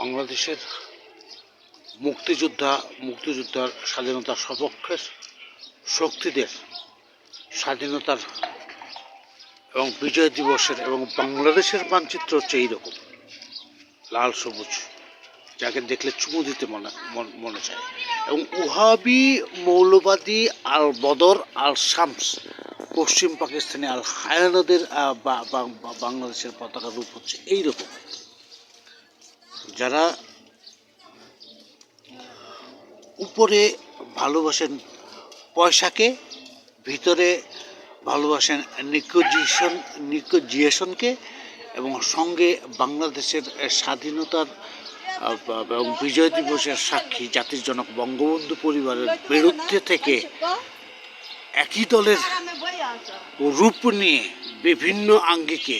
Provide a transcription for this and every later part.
বাংলাদেশের মুক্তিযোদ্ধার স্বাধীনতার সপক্ষের শক্তিদের স্বাধীনতার এবং বিজয় দিবসের এবং বাংলাদেশের মানচিত্র হচ্ছে এইরকম লাল সবুজ, যাকে দেখলে চুমু দিতে মনে চায়। এবং ওহাবি মৌলবাদী আল বদর আল শামস পশ্চিম পাকিস্তানি আল হায়ানাদের বাংলাদেশের পতাকার রূপ হচ্ছে এইরকম, যারা উপরে ভালোবাসেন পয়সাকে, ভিতরে ভালোবাসেন নিকোজিয়েশনকে, এবং সঙ্গে বাংলাদেশের স্বাধীনতার এবং বিজয় দিবসের সাক্ষী জাতির জনক বঙ্গবন্ধু পরিবারের বিরুদ্ধে থেকে একই দলের রূপ নিয়ে বিভিন্ন আঙ্গিকে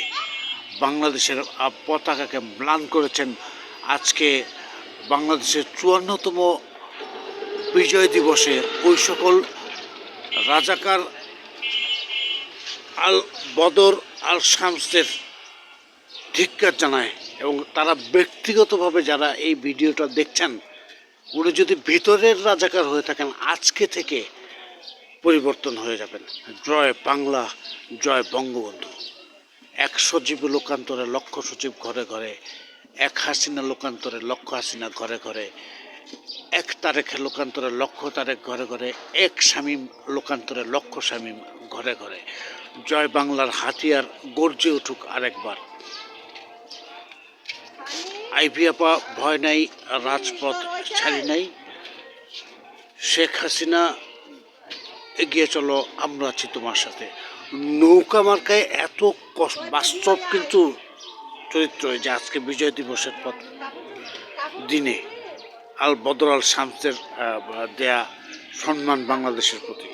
বাংলাদেশের পতাকাকে ম্লান করেছেন। আজকে বাংলাদেশের 54তম বিজয় দিবসে ওই সকল রাজাকার আল বদর আল শামসদের ধিক্কার জানায়। এবং তারা ব্যক্তিগতভাবে যারা এই ভিডিওটা দেখছেন, উনি যদি ভিতরের রাজাকার হয়ে থাকেন, আজকে থেকে পরিবর্তন হয়ে যাবেন। জয় বাংলা, জয় বঙ্গবন্ধু। এক সচিব লোকান্তরে লক্ষ সচিব ঘরে ঘরে, এক হাসিনা লোকান্তরে লক্ষ হাসিনা ঘরে ঘরে, এক তারেক লোকান্তরে লক্ষ তারেক ঘরে ঘরে, এক শামীম লোকান্তরে লক্ষ শামীম ঘরে ঘরে। জয় বাংলার হাতিয়ার গর্জে উঠুক আরেকবার। আইভি আপা ভয় নাই, রাজপথ ছাড়ি নাই, শেখ হাসিনা এগিয়ে চলো, আমরা আছি তোমার সাথে। নৌকা মার্কায় এত বাস্তব কিন্তু চরিত্র, যে আজকে বিজয় দিবসের দিনে আল বদর আল শামসের দেয়া সম্মান বাংলাদেশের প্রতি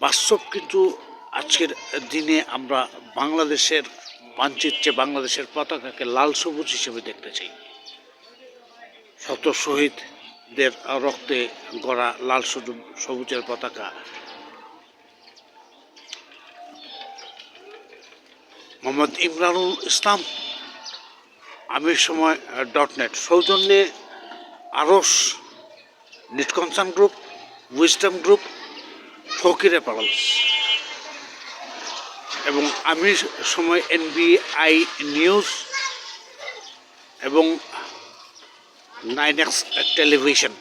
বাস্তব। কিন্তু আজকের দিনে আমরা বাংলাদেশের মানচিত্রে বাংলাদেশের পতাকাকে লাল সবুজ হিসেবে দেখতে চাই। শত শহীদদের রক্তে গড়া লাল সবুজের পতাকা মোহাম্মদ ইমরানুল ইসলাম, amirসময়.net, সৌজন্যে আরস, knit concern group, wisdom group, ফকিরে পাড়াল এবং আমির সময় NBI নিউজ এবং 9X টেলিভিশন।